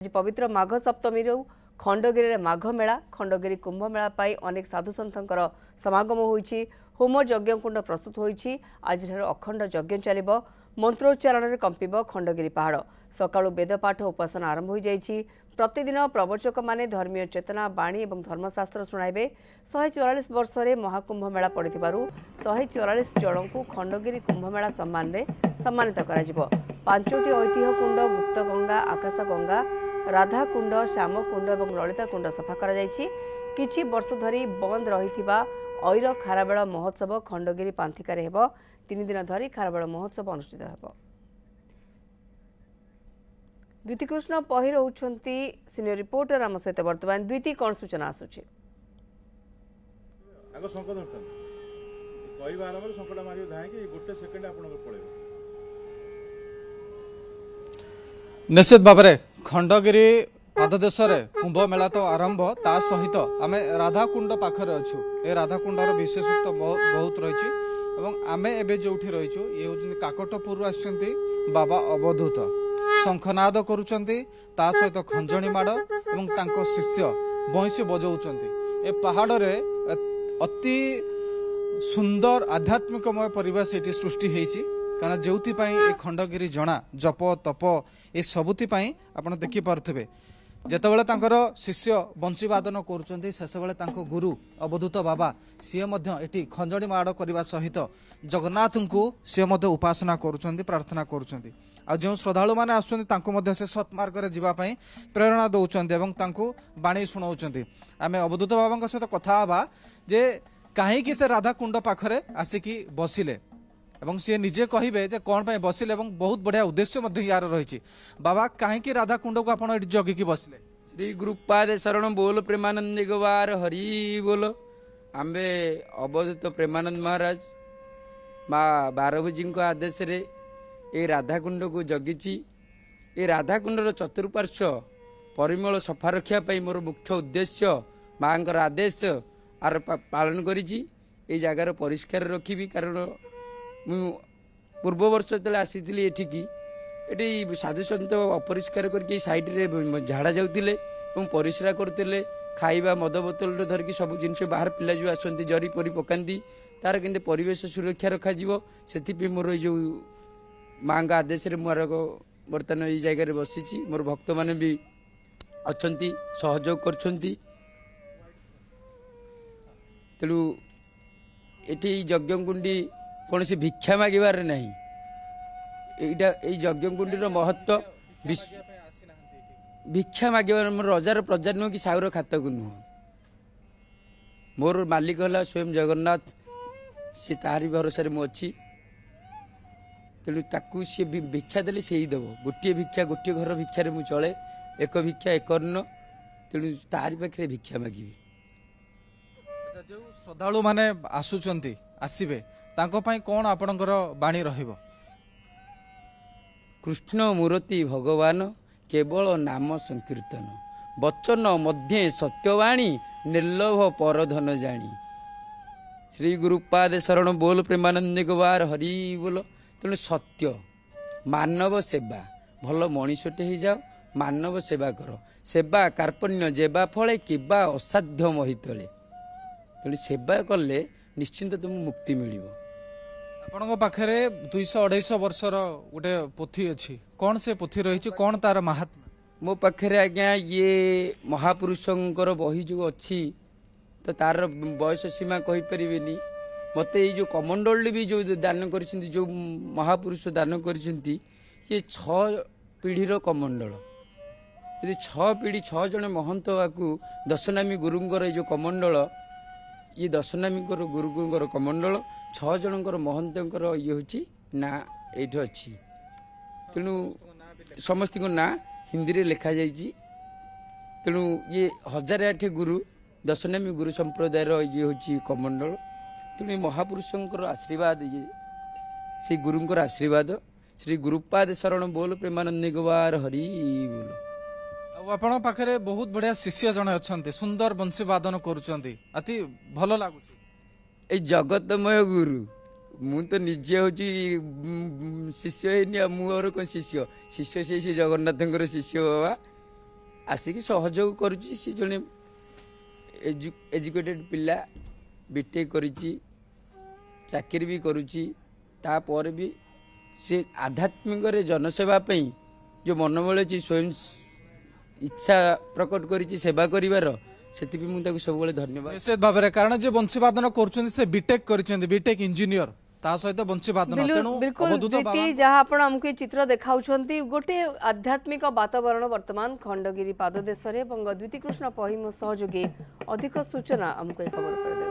आज पवित्र माघ सप्तमी खंडगिरी में माघ मेला खंडगिरी कुंभ मेला पाई अनेक साधु सन्थंकर समागम होईछि। होम यज्ञ कुंड प्रस्तुत होईछि। आज अखंड यज्ञ चलिबो। मंत्रोच्चारण में कंपिब खंडगिरी पहाड़। सकाळु वेदपाठ उपासना आरंभ हो जाइछि। प्रतिदिन प्रवचक माने धर्मीय चेतना बाणी और धर्मशास्त्र शुणाइबे। 144 वर्ष में महाकुंभ मेला पड़िथिबारु 144 जन को खंडगिरी कुंभ मेला सम्मान रे सम्मानित कराजिबो। 5टी ऐतिह्य कुंड गुप्त गंगा आकाश गंगा राधा कुंड श्याम कुंड और ललिता कुंड सफा करा जाइछि। किछि वर्ष धरी बंद रहिथिबा ऐर खारबेल महोत्सव खंडगिरी पांथिकार हेबो। 3 दिन धरी खारबेल महोत्सव अनुष्ठित हेबो। द्विती कृष्ण पहिर होउछंती सीनियर रिपोर्टर आम सहित वर्तमान द्विती कौन सूचना आसुछि? आगो संकट दर्शन कई बार हमर संकट मारियो धाय कि गोटे सेकंड आपन को पळेबो। निश्चित भाव में खंडगिरी पाददेश कुंभ मेला तो आरंभ ता सहित आम राधाकुंड पाखरे अच्छु। ए राधाकुंडर विशेषत्व बहुत रही। आम एवं जो रही ये हूँ काकटपुर आसुँच बाबा अवधूत शंखनाद करुँच सहित खंजणी माड़ और शिष्य बंशी बजाऊँ। ए पहाड़ रे अति सुंदर आध्यात्मिकमय परिवेश ये सृष्टि होती कारण जो खंडगिरी जना जप तप ये सबुपाई आप देखिपे जितेबाला शिष्य बंशी वादन कर गुरु अवधूत बाबा सी ये खंजणी माड़ करने सहित जगन्नाथ को सी उपासना कर प्रार्थना कर जो श्रद्धालु मैंने आसुँच सत्मार्ग जावाई प्रेरणा दौरान बाणी शुणाऊँ। आम अवधूत बाबा सहित कथा हाँ जे कहीं से राधाकुंड पाखरे आसिकी बसिले एवं सी निजे कहे कौन पर बसिले बहुत बढ़िया उद्देश्य यार रही। बाबा कहीं राधाकुंड को आप जगिकी बसिले? श्री गुरुपाद शरण बोल प्रेमानंद गवार हरि बोल। आम्बे अवधूत प्रेमानंद महाराज माँ बारभुजी आदेश रे ये राधाकुंड को जगिची। ये राधाकुंडर चतुर्पार्श्व परिमल सफा रखापी मोर मुख्य उद्देश्य माँ आदेश आर पालन करी जगार परिष्कार रखी कारण मु पूर्व वर्ष जो आसी ये साधु सन्त अपरिष्कार करके साइड रे झाड़ा जाऊे परिस्रा करते खाइबा मद बोतल धरिकी सब जिन बाहर पिला जो आसती जरी परी पकाती तार के परिवेश सुरक्षा रखा से मोर जो माँ का आदेश मुझे बर्तमान ये जगह बसी मोर भक्त मैंने भी अच्छा सहयोग कर तेणु ये यज्ञकुंडी कौन सी भिक्षा मागिबार नहीं। यज्ञकुंडीर महत्व भिक्षा मागिबार रजार प्रजा नुह कि साउर खातक नुह। मोर मालिक है स्वयं जगन्नाथ सी तारी भरोसा मुझी तेणु ताकू सी भिक्षा देले से ही दब गोटे भिक्षा गोटे घर भिक्षार मु चले एक भिक्षा एक अन्न तेणु तारी पाखे भिक्षा मागिबी। जो श्रद्धालु माने आसुचंती आसीबे तांको पाई कौन आपणकर बाणी रहिबो? कृष्ण मूर्ति भगवान केवल नाम संकीर्तन वचन मध्य सत्यवाणी निर्लोभ परधन जानी। श्री गुरुपाद शरण बोल प्रेमानंद गवार हरि बोल। तेणु सत्य मानव सेवा भल मनीषटे हो जाओ मानव सेवा कर सेवा कार्पण्य जेबा फले किबा असाध्य महितले तेणु सेवा कले निश्चिंत तुम मुक्ति मिल। आपन पाखे 200-250 वर्षर गोटे पोथी अच्छी कौन से पोथी रही कौन तार महात्मा? मो पाखे आज्ञा ये महापुरुषंकर बही जो अच्छी तो तार बयस सीमा कहीपरि मत ये कमंडल भी जो दान कर जो महापुरुष दान कर ये 6 पीढ़ीर कमंडल यदि 6 पीढ़ी 6 जन महंत को दशनामी गुरुंर जो कमंडल ये दशनामी गुरुंर कमंडल 6 जनकर महंतर ये हूँ ना ये अच्छी तेणु समस्त ना हिंदी रे लिखा जाइए। तेणु ये 1008 गुरु दशनामी गुरु संप्रदायर ये हूँ कमंडल तेणु महापुरुषंकर आशीर्वाद ये से गुरुंकर आशीर्वाद श्री गुरुपाद शरण बोल प्रेमानंद गवार हरि बोल। आपण पाखे बहुत बढ़िया शिष्य जन अच्छा सुंदर बंशी वादन करुँच अति भल लगुच। ए जगतमय गुरु मु तो निजे हूँ शिष्य है मोर कौन शिष्य शिष्य से जगन्नाथ शिष्य बाबा ଆସିକି ସହଯୋଗ କରୁଛି। ସେ ଜଣେ ଏଜୁକେଟେଡ୍ ପିଲା, ବିଟେକ୍ କରିଛି, ଚାକିରି ବି କରୁଛି। ତାପରେ ବି ସେ ଆଧ୍ୟାତ୍ମିକରେ ଜନସେବା ପାଇଁ ଯେଉଁ ମନୋବଳ ଅଛି, ସ୍ୱୟଂ ଇଚ୍ଛା ପ୍ରକଟ କରିଛି ସେବା କରିବାର, ସେଥିପାଇଁ ମୁଁ ତାକୁ ସବୁବେଳେ ଧନ୍ୟବାଦ। ନିଶ୍ଚିତ ଭାବରେ, କାରଣ ଯେ ବଂଶୀବାଦନ କରୁଛନ୍ତି ସେ ବିଟେକ୍ କରିଛନ୍ତି, ବିଟେକ୍ ଇଞ୍ଜିନିୟର, ତା ସହିତ ବଂଶୀବାଦନ। ତେଣୁ बिल्कुल अवधूत बाबा प्रीति जहाँ आपण हमको चित्र देखाउछंती गोटे आध्यात्मिक वातावरण वर्तमान खंडगिरी पाददेश रे द्वितीय कृष्ण पहिम सहयोगी अधिक सूचना हमको खबर पर